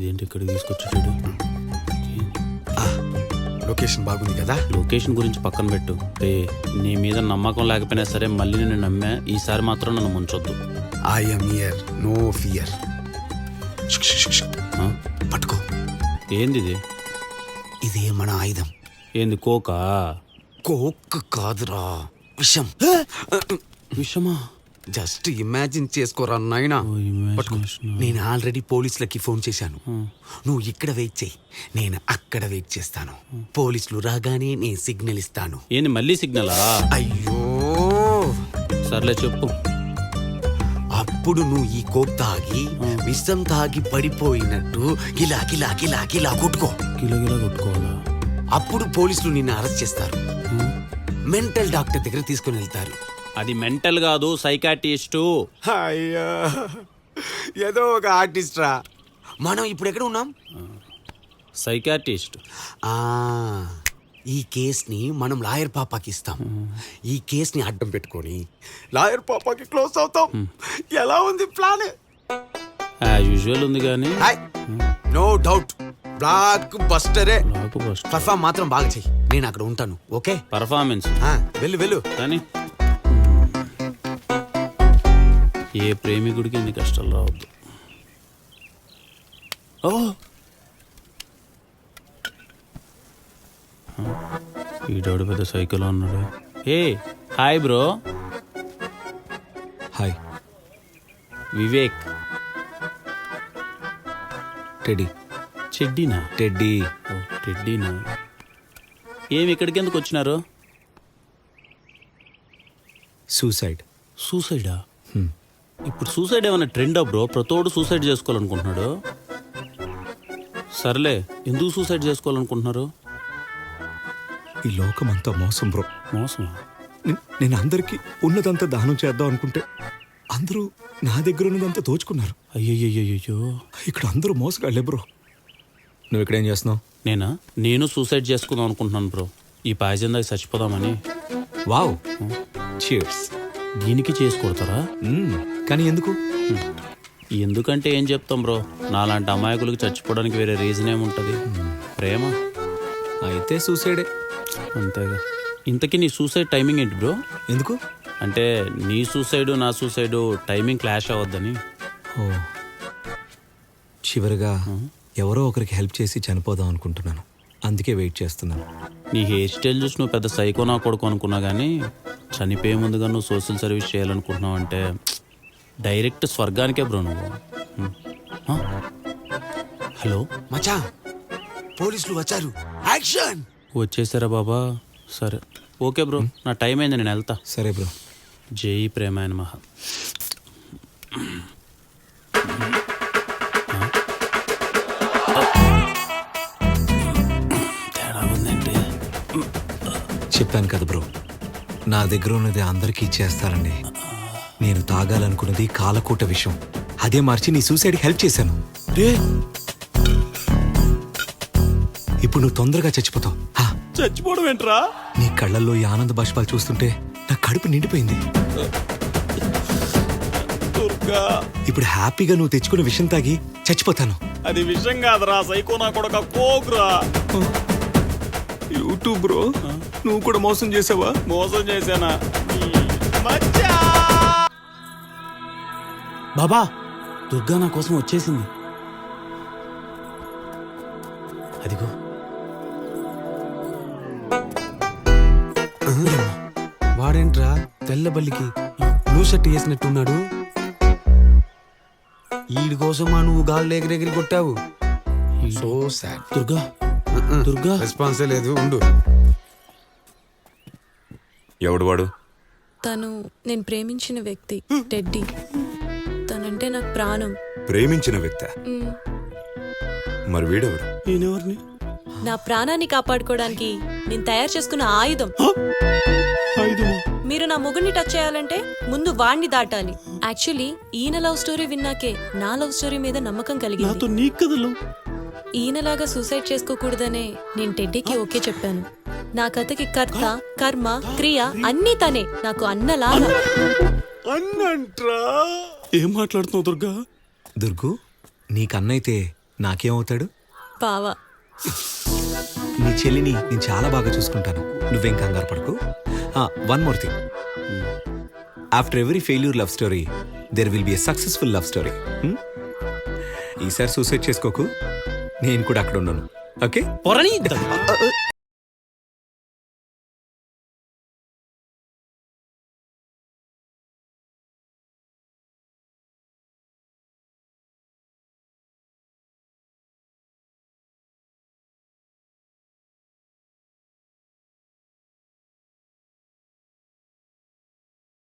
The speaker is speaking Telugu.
ఇదేంటి ఇక్కడికి తీసుకొచ్చాడు? లొకేషన్ బాగుంది కదా. లొకేషన్ గురించి పక్కన పెట్టు. నీ మీద నమ్మకం లేకపోయినా సరే మళ్ళీ నేను నమ్మా. ఈసారి మాత్రం నన్ను ముంచొద్దు. I'm here, no fear. పట్టుకో. ఏంది ఇది? ఇదే మన ఆయుధం. ఏంది కోకా? కోక్ కాదురా, విషం. విషమా? జస్ట్ ఇమాజిన్ చేసుకోరా నాయనా. నేను ఆల్రెడీ పోలీసులకి ఫోన్ చేశాను. నువ్వు ఇక్కడ వెయిట్ చేయి, నేను అక్కడ వెయిట్ చేస్తాను. పోలీసులు రాగానే నేను సిగ్నల్ ఇస్తాను. ఏంది మళ్ళీ సిగ్నలా? అయ్యో సర్లే చెప్పు. అప్పుడు నువ్వు ఈ కోక్ తాగి విషం తాగి పడిపోయినట్టు గిలా గిలా గిలా గిలా కొట్టుకో. గిలగిలా కొట్టుకోవాలా? అప్పుడు పోలీసులు నిన్ను అరెస్ట్ చేస్తారు. మెంటల్ డాక్టర్ దగ్గర తీసుకుని వెళ్తారు. అది మెంటల్ కాదు, సైకాట్రిస్టు. అయ్యా ఏదో ఒక ఆర్టిస్ట్ రా. మనం ఇప్పుడు ఎక్కడ ఉన్నాం? సైకాట్రిస్ట్. ఈ కేసుని మనం లాయర్ పాపాకి ఇస్తాం. ఈ కేసుని అడ్డం పెట్టుకొని లాయర్ పాపాకి క్లోజ్ అవుతాం. ఎలా ఉంది ప్లాన్? యూజువల్ ఉంది కానీ నో డౌట్ బ్లాక్ బస్టరే. నాకు ఫస్ట్ పర్ఫామ్ మాత్రం బాగా చెయ్యి, నేను అక్కడ ఉంటాను. ఓకే? పర్ఫార్మెన్స్ వెళ్ళు వెళ్ళు. కానీ ఏ ప్రేమికుడికి ఎన్ని కష్టాలు రావద్దు. ఓ ఈడోడు పెద్ద సైకిల్ ఉన్నాడు. Hi bro. Hi. Vivek. Teddy. చెడ్డీనా? టెడ్డీ. టెడ్డీనా? ఏమి ఇక్కడికి ఎందుకు వచ్చినారు? సూసైడ్. సూసైడా? ఇప్పుడు సూసైడ్ ఏమైనా ట్రెండా బ్రో? ప్రతోడు సూసైడ్ చేసుకోవాలనుకుంటున్నాడు. సర్లే, ఎందుకు సూసైడ్ చేసుకోవాలనుకుంటున్నారు? ఈ లోకం అంతా మోసం బ్రో. మోసమా? నేను అందరికీ ఉన్నదంతా దానం చేద్దాం అనుకుంటే అందరూ నా దగ్గర ఉన్నదంతా దోచుకున్నారు. అయ్యయ్యో, ఇక్కడ అందరూ మోసగాళ్లే బ్రో. నువ్వు ఇక్కడేం చేస్తున్నావు? నేను సూసైడ్ చేసుకుందాం అనుకుంటున్నాను బ్రో. ఈ పాయిజన్ దాకా చచ్చిపోదామని. Wow, cheers. దీనికి చేసి కొడతారా? కానీ ఎందుకు? ఎందుకంటే ఏం చెప్తాం బ్రో, నాలాంటి అమాయకులకు చచ్చిపోవడానికి వేరే రీజన్ ఏముంటుంది? ప్రేమ. అయితే సూసైడే. అంతేగా. ఇంతకీ నీ సూసైడ్ టైమింగ్ ఏంటి బ్రో? ఎందుకు? అంటే నీ సూసైడు నా సూసైడు టైమింగ్ క్లాష్ అవ్వద్దని. ఓ, చివరిగా ఎవరో ఒకరికి హెల్ప్ చేసి చనిపోదాం అనుకుంటున్నాను. అందుకే వెయిట్ చేస్తున్నాను. నీ హెయిర్ స్టైల్ చూసి నువ్వు పెద్ద సైకో నా కొడుకు అనుకున్నా కానీ చనిపోయే ముందుగా నువ్వు సోషల్ సర్వీస్ చేయాలనుకుంటున్నావు అంటే డైరెక్ట్ స్వర్గానికే బ్రో నువ్వు. హలో మచా, పోలీసులు వచ్చారు. యాక్షన్. వచ్చేసారా బాబా? సరే ఓకే బ్రో, నా టైం అయింది, నేను వెళ్తా. సరే బ్రో. జై ప్రేమాయ నమః. తేడా ఉందంటే చెప్పాను కదా బ్రో, నా దగ్గర ఉన్నది అందరికీ ఇచ్చేస్తానండి. నేను తాగాలనుకున్నది కాలకూట విషయం. అదే మార్చి నీ సూసైడ్కి హెల్ప్ చేశాను. ఇప్పుడు నువ్వు తొందరగా చచ్చిపోతావు. చచ్చిపోవడం ఏంట్రా? నీ కళ్ళల్లో ఈ ఆనంద బాష్పాలు చూస్తుంటే నా కడుపు నిండిపోయింది. ఇప్పుడు హ్యాపీగా నువ్వు తెచ్చుకున్న విషయం తాగి చచ్చిపోతాను. అది విషయం కాదురా, సైకో నా కొడుకు, కోకురా. యూట్యూబ్ బ్రో, నువ్వు కూడా మోసం చేసావా? మోసం చేశానా? బాబా, దుర్గా నా కోసం వచ్చేసింది. అదిగో. వాడేంట్రా తెల్ల బల్లికి బ్లూ షర్ట్ వేసినట్టున్నాడు? ఈడి కోసమా నువ్వు గాల్లో ఎగిరెగిరి కొట్టావు? So sad. దుర్గా, దుర్గా రెస్పాన్సే లేదు. ఉండు. ఎవడు వాడు? తను నేను ప్రేమించిన వ్యక్తి, టెడ్డీ. తనంటే నాకు ప్రాణం. ప్రేమించిన వ్యక్తి? మరి వీడెవడు? నేనెవరిని? నా ప్రాణాన్ని కాపాడుకోవడానికి నేను తయారు చేసుకున్న ఆయుధం. మీరు నా మొగుడిని టచ్ చేయాలంటే ముందు వాణ్ణి దాటాలి. యాక్చువల్లీ ఈయన లవ్ స్టోరీ విన్నాకే నా లవ్ స్టోరీ మీద నమ్మకం కలిగింది. ఈయనలాగా సూసైడ్ చేసుకోకూడదనే నేను టెడ్డీకి ఓకే చెప్పాను. నా కథకి కర్త, కర్మ, క్రియ అన్నీ తనే. నాకు అన్నలాగా. అన్నంట్రా? ఏం మాట్లాడుతున్నావు దుర్గా? దుర్గు, నీకన్నైతే నాకేమవుతాడు? బావా. నీ చెల్లిని నేను చాలా బాగా చూసుకుంటాను, నువ్వేం కంగారు పడకు. One more thing, after every failure love story there will be a successful love story. ఈసారి సూసైడ్ చేసుకోకు, నేను కూడా అక్కడ ఉన్నాను. ఓకే?